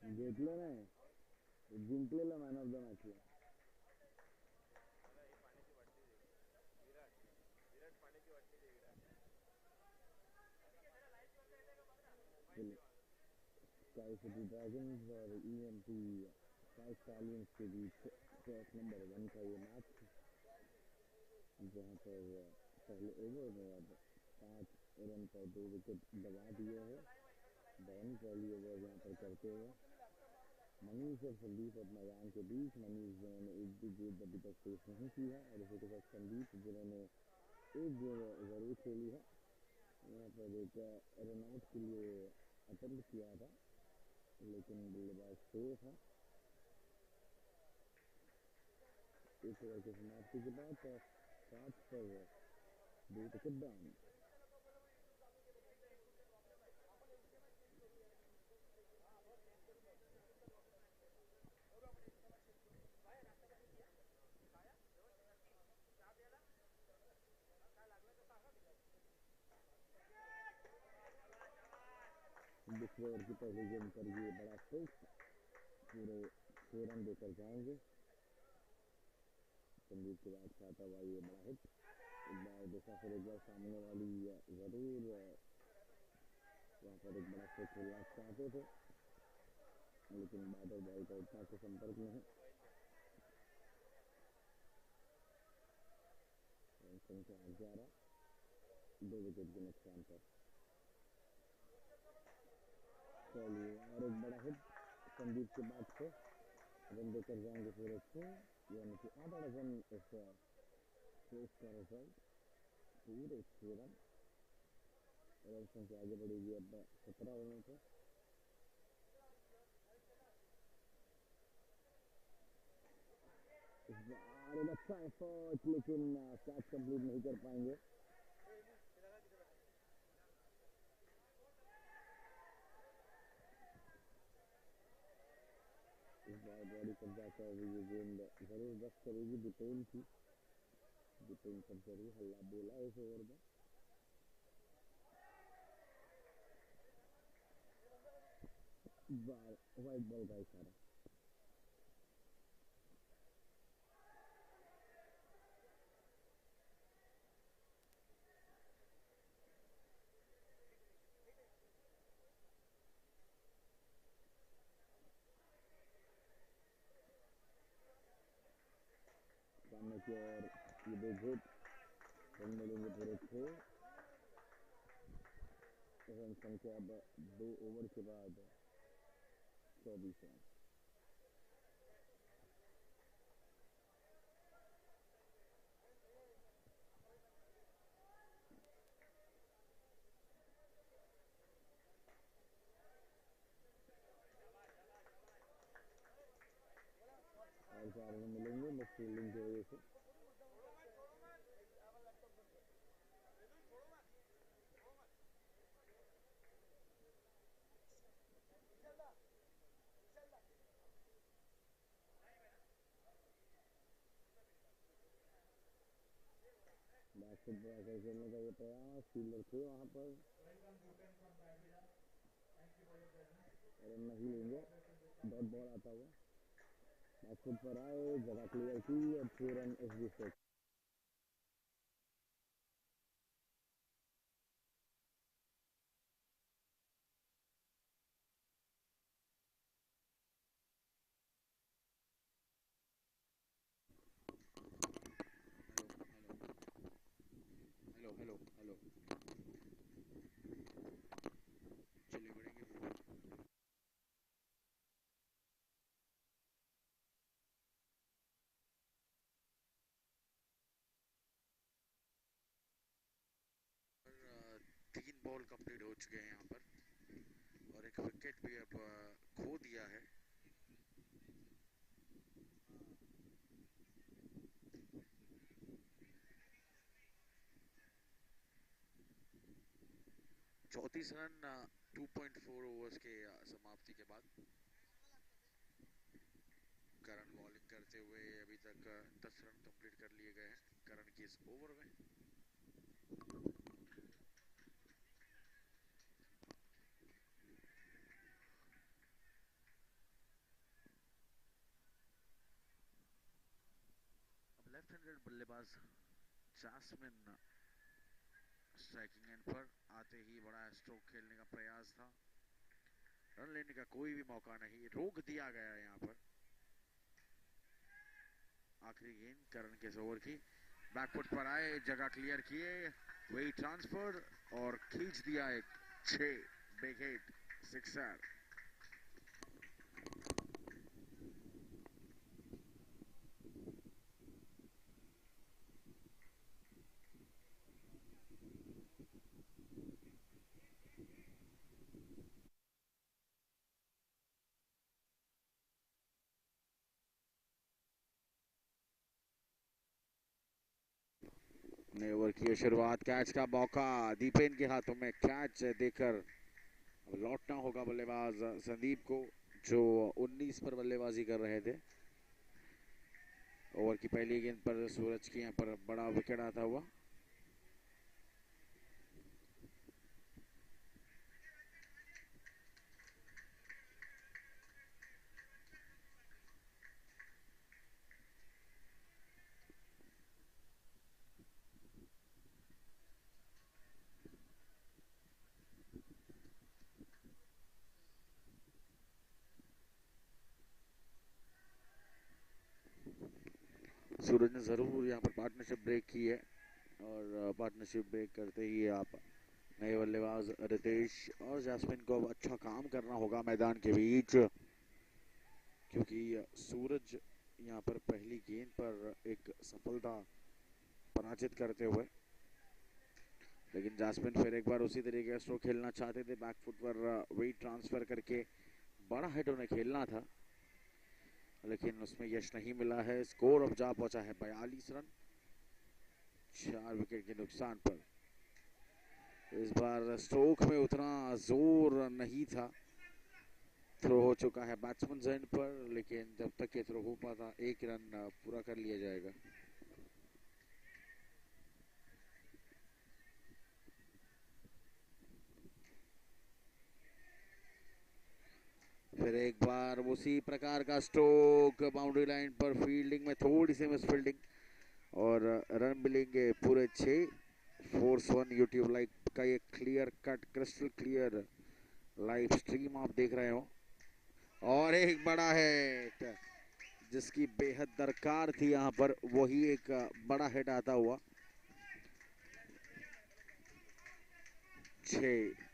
घेतलं नाही, जिंकलेलं मॅन ऑफ द मॅचला. स्काई सिटी ड्रैगन्स और ईएमटी स्काई स्टैलियंस के बीच टेस्ट नंबर 1 का ये मैच, जहां पर पहले ओवर में अब 5 रन पर 2 विकेट दबा दिए है धोनी पहली ओवर यहाँ पर करते हुए। मनीष और संदीप अब मैदान के बीच। मनीष जिन्होंने एक भी गेंद अभी तक फेस नहीं की है, और इसी के साथ संदीप जिन्होंने एक गेंद जरूर खेली है। यहाँ पर एक रनआउट के लिए अटेम्प्ट किया था, लेकिन बल्लेबाज सेफ है। एक ओवर की समाप्ति के बाद 5 पर 2 विकेट डाउन। दूसरे ओवर की पहली गेंद पर ये बड़ा स्ट्रोक, पूरे 6 रन देकर जाएंगे। संदीप के बाद खाता हुआ ये बड़ा हिट, एक बार देखा, फिर एक बार सामने वाली जरूर वहाँ पर एक बड़ा स्ट्रोक खेलना चाहते थे, लेकिन बैटर बॉल का उतना के संपर्क में है। संख्या 11, 2 विकेट के नुकसान पर। चलिए, और एक बड़ा हिट संदीप के बाद से रन देकर जाएंगे पूरे 6, यानी कि आधा डजन इस टेस्ट का रिजल्ट, पूरे 6 रन। रन संख्या आगे बढ़ेगी अब 17 रनों पर। इस बार एक अच्छा एफर्ट, लेकिन कैच कंप्लीट नहीं कर पाएंगे। इस बार बॉडी कब्जा कर ये गेंद जरूर रफ करेगी डिपेन की। डिपेन पर जरूर हल्ला बोला इस ओवर में। बार व्हाइट बॉल का इशारा। सामने की ओर ये 2 हिट, रन मिलेंगे पूरे 6। रन संख्या अब 2 ओवर के बाद 24 रन। और 4 रन मिलेंगे मिस फील्डिंग की वजह से। बास्केटबॉल खेलने का ये प्रयास, फील्डर थे वहाँ पर, रन नहीं लेंगे। डॉट बॉल आता हुआ बास्केट पर आए, जगह क्लियर की और 6 रन इस विकेट। हेलो हेलो हेलो, चलिए बढ़ेंगे। और 3 बॉल कंप्लीट हो चुके हैं यहाँ पर, और एक विकेट भी अब खो दिया है। चौंतीस रन 2.4 ओवर्स के समाप्ति के बाद। करण बॉलिंग करते हुए अभी तक 10 रन कंप्लीट कर लिए गए हैं करण के इस ओवर में। स्टूडेंट बल्लेबाज जास्मिन स्ट्राइकिंग एंड पर आते ही बड़ा स्ट्रोक खेलने का प्रयास था, रन लेने का कोई भी मौका नहीं, रोक दिया गया यहाँ पर। आखिरी गेंद करण के ओवर की, बैकफुट पर आए, जगह क्लियर किए, वही ट्रांसफर और खींच दिया एक 6 बिग हिट सिक्सर। नए ओवर की शुरुआत, कैच का मौका, दीपेन के हाथों में कैच देकर लौटना होगा बल्लेबाज संदीप को, जो 19 पर बल्लेबाजी कर रहे थे। ओवर की पहली गेंद पर सूरज की यहाँ पर बड़ा विकेट आता हुआ। सूरज ने जरूर यहाँ पर पार्टनरशिप ब्रेक की है, और पार्टनरशिप ब्रेक करते ही आप नए बल्लेबाज रितेश और जास्मिन को अब अच्छा काम करना होगा मैदान के बीच, क्योंकि सूरज यहाँ पर पहली गेंद पर एक सफलता पराजित करते हुए, लेकिन जास्मिन फिर एक बार उसी तरीके का स्ट्रोक खेलना चाहते थे, बैकफुट पर वेट ट्रांसफर करके बड़ा हिट उन्हें खेलना था, लेकिन उसमें यश नहीं मिला है। स्कोर अब जा पहुंचा है 42 रन 4 विकेट के नुकसान पर। इस बार स्ट्रोक में उतना जोर नहीं था, थ्रो हो चुका है बैट्समैन एंड पर, लेकिन जब तक ये थ्रो हो पाता 1 रन पूरा कर लिया जाएगा। फिर एक बार उसी प्रकार का स्ट्रोक, बाउंड्री लाइन पर फील्डिंग में थोड़ी सी मिस फील्डिंग, और रन मिलेंगे पूरे 6। फोर्स 1 यूट्यूब लाइव का ये clear cut crystal clear live stream आप देख रहे हो, और एक बड़ा हिट जिसकी बेहद दरकार थी यहाँ पर, वही एक बड़ा हिट आता हुआ। 6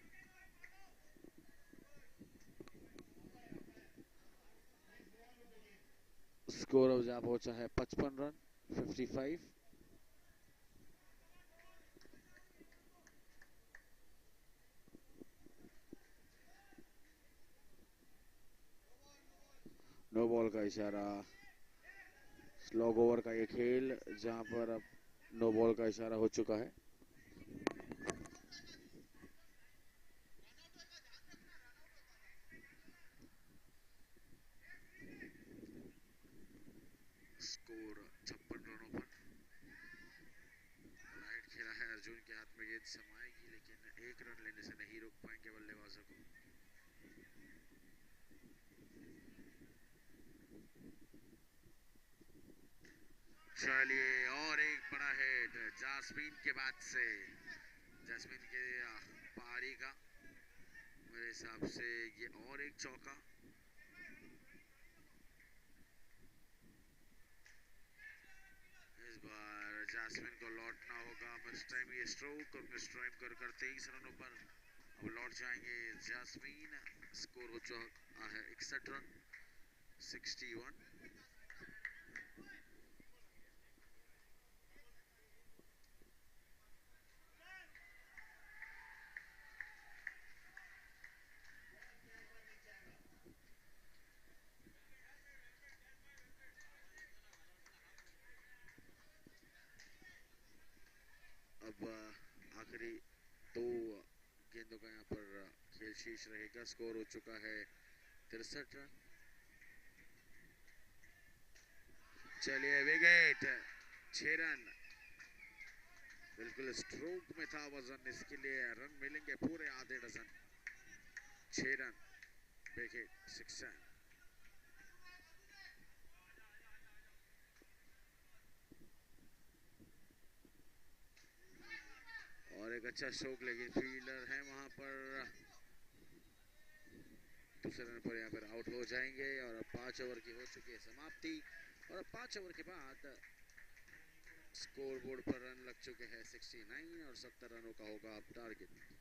स्कोर अब जा पहुंचा है 55 रन 55। नो बॉल का इशारा, स्लॉग ओवर का ये खेल जहां पर अब नो बॉल का इशारा हो चुका है। स्कोर 56 रनों पर। राइट खेला है, अर्जुन के हाथ में गेंद समाएगी, लेकिन 1 रन लेने से नहीं रोक पाएंगे बल्लेबाजों को। चलिए, और एक बड़ा हिट जास्मिन के बाद से, जास्मिन के पारी का मेरे हिसाब से ये और एक चौका। इस बार जास्मिन को लौटना होगा, मिस टाइम ये स्ट्रोक, और मिस टाइम कर 23 रनों पर अब लौट जाएंगे जास्मिन। स्कोर हो चुका है 61 रन 61। अब आखिरी 2 गेंदों का यहाँ पर खेल शेष रहेगा। स्कोर हो चुका है 63 रन। चलिए, विकेट 6 रन, बिल्कुल स्ट्रोक में था वजन, इसके लिए रन मिलेंगे पूरे आधे डजन। 6 run wicket 6 run. एक अच्छा स्ट्रोक, लेकिन फील्डर है वहां पर। दूसरे रन पर यहाँ पर आउट हो जाएंगे और अब 5 ओवर की हो चुकी है समाप्ति। और अब 5 ओवर के बाद स्कोर बोर्ड पर रन लग चुके हैं 69 और 70 रनों का होगा अब टारगेट।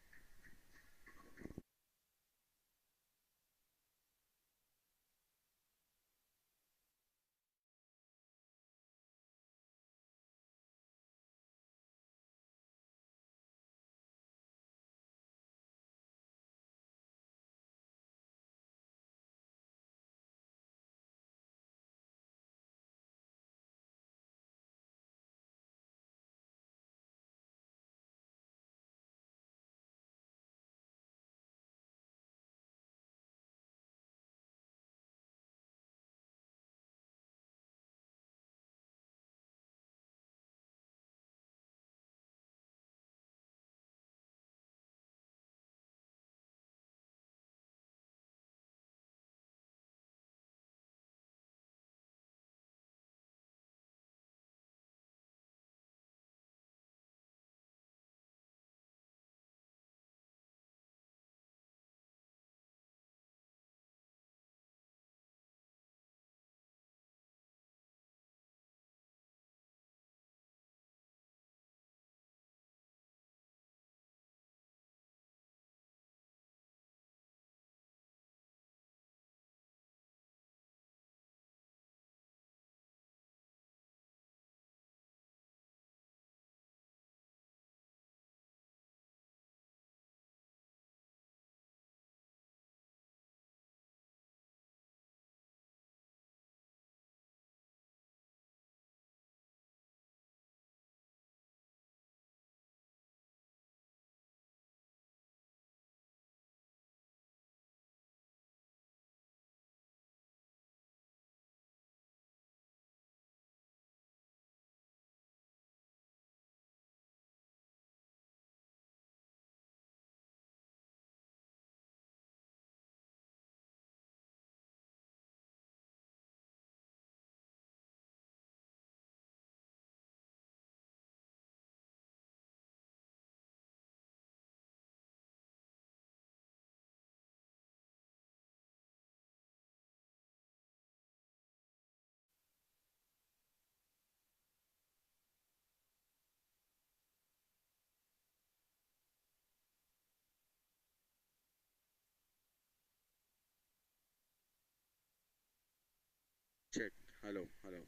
Check, hello hello.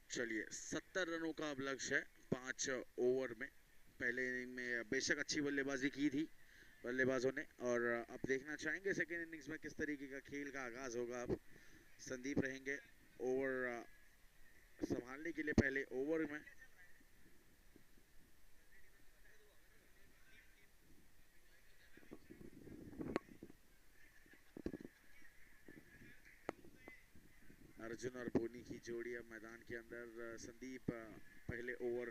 चलिए 70 रनों का अब लक्ष्य है 5 ओवर में। पहले इनिंग में बेशक अच्छी बल्लेबाजी की थी बल्लेबाजों ने, और अब देखना चाहेंगे सेकेंड इनिंग्स में किस तरीके का खेल का आगाज होगा। अब संदीप रहेंगे ओवर संभालने के लिए पहले ओवर में। अर्जुन और बोनी की जोड़ी अब मैदान के अंदर। संदीप पहले ओवर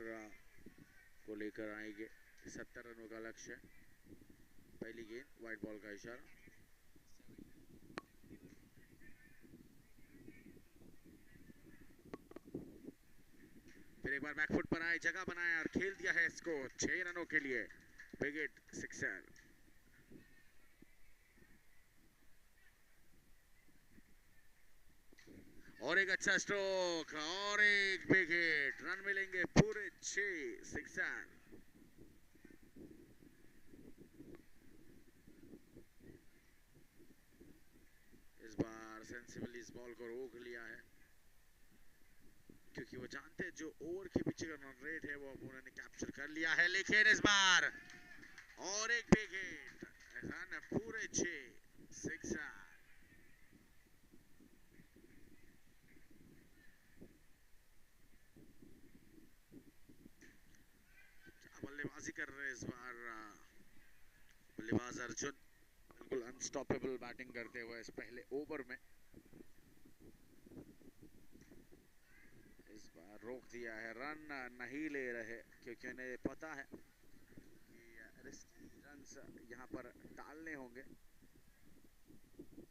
को लेकर आएंगे। 70 रनों का लक्ष्य है। पहली गेंद वाइट बॉल का इशारा। फिर एक बार बैकफुट पर आए, जगह बनाया और खेल दिया है इसको 6 रनों के लिए। Big hit sixer. और एक अच्छा स्ट्रोक और एक बिग हिट। रन मिलेंगे पूरे 6 सिक्सर। इस बार सेंसिबली इस बॉल को रोक लिया है, क्योंकि वो जानते हैं जो ओवर के पीछे का रन रेट है वो उन्होंने कैप्चर कर लिया है। लेकिन इस बार और एक बिग हिट। रन पूरे 6 सिक्सर। बल्लेबाजी कर रहे हैं इस बार बल्लेबाज अर्जुन। बिल्कुल अनस्टॉपेबल बैटिंग करते हुए इस पहले ओवर में। इस बार रोक दिया है, रन नहीं ले रहे, क्योंकि उन्हें पता है कि रिस्की रन्स यहाँ पर डालने होंगे।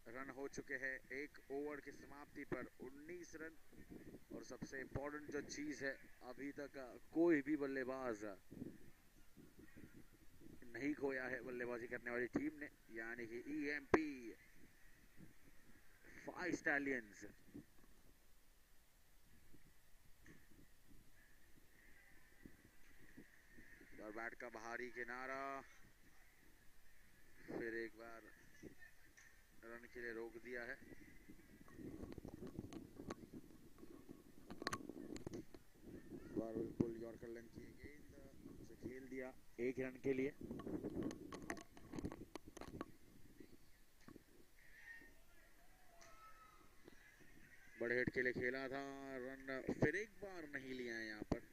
रन हो चुके हैं एक ओवर की समाप्ति पर 19 रन। और सबसे इम्पोर्टेंट जो चीज है, अभी तक कोई भी बल्लेबाज नहीं खोया है बल्लेबाजी करने वाली टीम ने, यानी कि EMP 5 स्टैलियंस। और बैट का बाहरी किनारा, फिर एक बार रन के लिए रोक दिया है। बार बिल्कुल यॉर्कर लेंथ की गेंद उसे खेल दिया 1 रन के लिए। बड़े हिट के लिए खेला था, रन फिर एक बार नहीं लिया है। यहाँ पर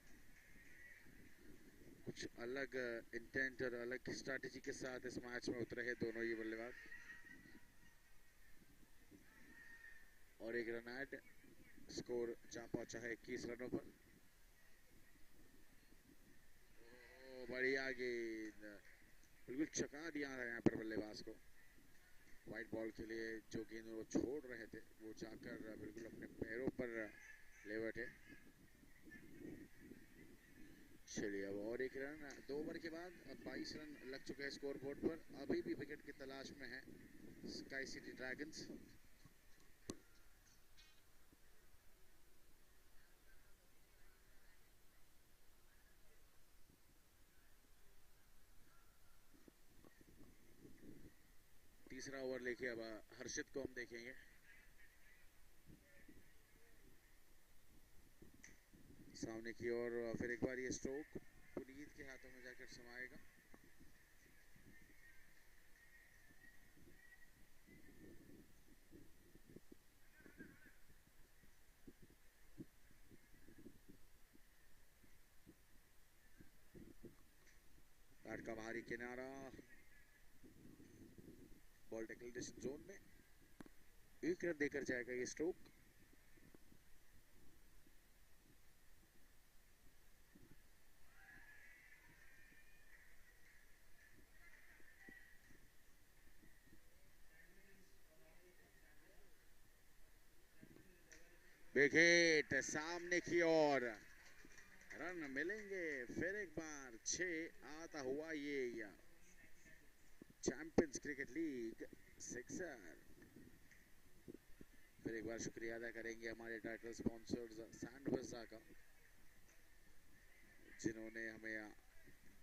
कुछ अलग इंटेंट और अलग स्ट्रैटेजी के साथ इस मैच में उतरे हैं दोनों ही बल्लेबाज। और एक रन ऐड, स्कोर जा पहुंचा है 21 रनों पर। बढ़िया गेंद, बिल्कुल चका दिया था यहाँ पर बल्लेबाज को। वाइट बॉल के लिए जो गेंद वो छोड़ रहे थे वो जाकर बिल्कुल अपने पैरों पर ले बैठे। चलिए अब और एक रन, 2 ओवर के बाद अब 22 रन लग चुके हैं स्कोर बोर्ड पर। अभी भी विकेट की तलाश में है स्काई सिटी ड्रैगन्स। तीसरा ओवर लेके अब हर्षित को हम देखेंगे। सामने की ओर फिर एक बार ये स्ट्रोक पुनीत के हाथों में जाकर समाएगा। बैट का बाहरी किनारा, बॉल टेकल जोन में 1 रन देकर जाएगा ये स्ट्रोक। विकेट सामने की ओर, रन मिलेंगे फिर एक बार। 6 आता हुआ ये चैंपियंस क्रिकेट लीग सिक्सर। फिर एक बार शुक्रिया अदा करेंगे हमारे टाइटल स्पॉन्सर्स सैंडविचा का, जिन्होंने हमें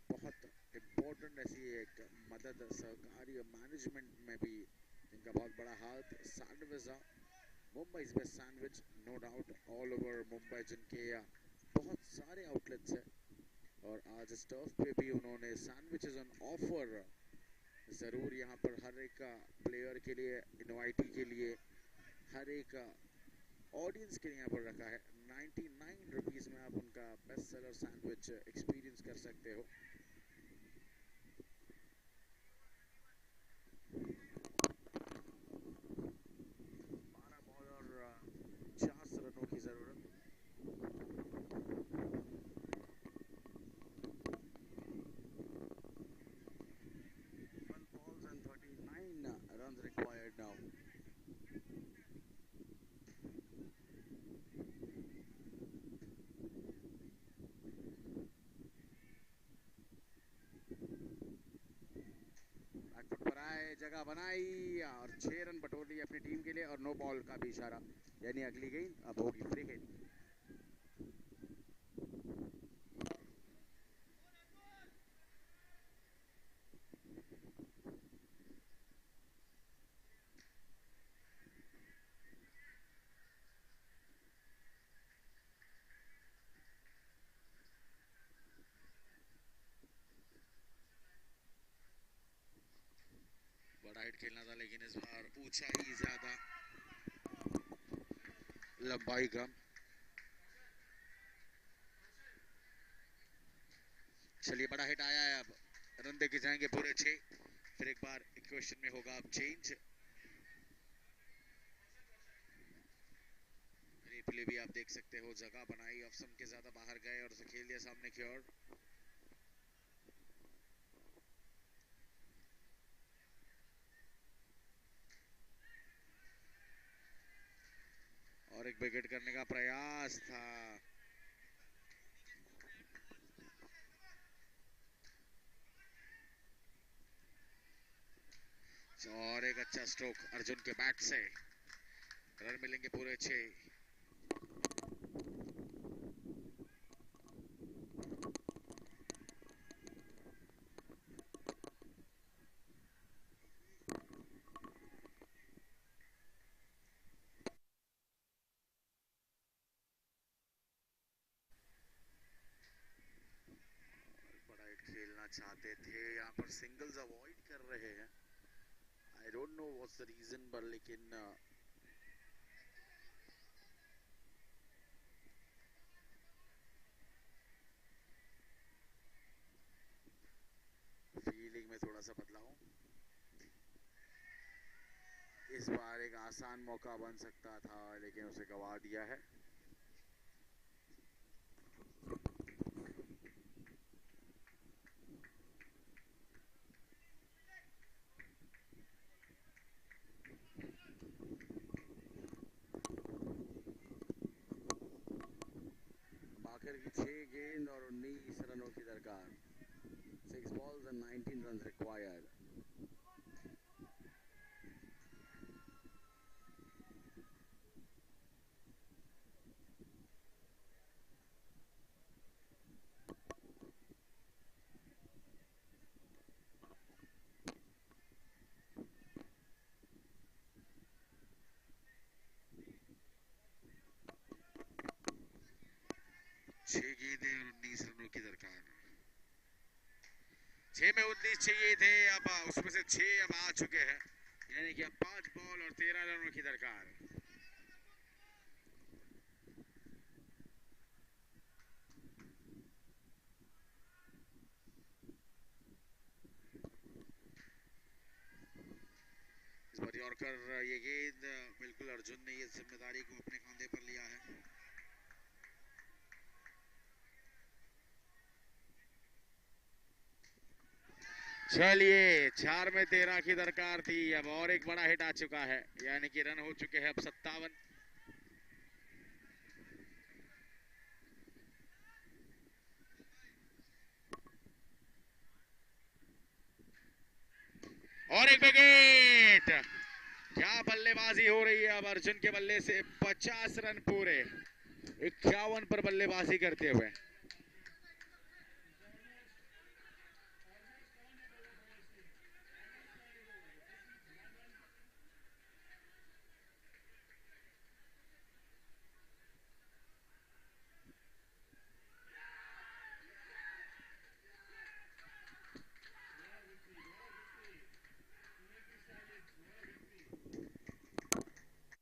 बहुत इम्पोर्टेंट ऐसी एक मदद, सहकारी और मैनेजमेंट में भी इनका बहुत बड़ा हाथ। सैंडविचा, Mumbai best sandwich, no doubt all over Mumbai, जिनके बहुत सारे आउटलेट्स हैं। और आज इस टर्फ पे भी उन्होंने सैंडविचेस ऑन ऑफर ज़रूर यहाँ पर हर एक प्लेयर के लिए, इनवाइटी के लिए, हर एक ऑडियंस के लिए यहाँ पर रखा है। 99 रुपीज़ में आप उनका बेस्ट सेलर सैंडविच एक्सपीरियंस कर सकते हो। 12 बॉल और 50 रनों की ज़रूरत। 12 balls and 39 runs required now. Back foot पर आए, जगह बनाई और 6 रन बटोर लिए अपनी टीम के लिए। और नो बॉल का भी इशारा, यानी अगली गेंद अब होगी फ्री हिट। बड़ा हिट खेलना था, लेकिन इस बार ऊंचा ही ज्यादा, लंबाई कम। चलिए बड़ा हिट आया है, अब रन देके जाएंगे पूरे 6। फिर एक बार इक्वेशन में होगा अब चेंज। रिप्ले भी आप देख सकते हो, जगह बनाई, ऑफ स्टंप के ज्यादा बाहर गए और उसे खेल दिया सामने की ओर। और एक विकेट करने का प्रयास था। और एक अच्छा स्ट्रोक अर्जुन के बैट से, रन मिलेंगे पूरे 6। बड़ा हिट खेलना चाहते थे, यहाँ पर सिंगल्स अवॉइड कर रहे हैं। I don't know what's the reason, but लेकिन फील्डिंग में थोड़ा सा बदलाव। इस बार एक आसान मौका बन सकता था, लेकिन उसे गंवा दिया है। आखिर की 6 गेंद और 19 रनों की दरकार। 6 balls and 19 runs required. छह गेंदें और 19 रनों की दरकार। 6 में 19 चाहिए थे, अब उसमें से 6 अब आ चुके हैं, यानी कि अब 5 बॉल और 13 रनों की दरकार। इस बार यॉर्कर, ये गेंद बिल्कुल अर्जुन ने ये जिम्मेदारी को अपने कंधे पर लिया है। चलिए, 4 में 13 की दरकार थी, अब और एक बड़ा हिट आ चुका है, यानी कि रन हो चुके हैं अब 57। और एक विकेट। क्या बल्लेबाजी हो रही है अब अर्जुन के बल्ले से। 50 रन पूरे 51 पर बल्लेबाजी करते हुए।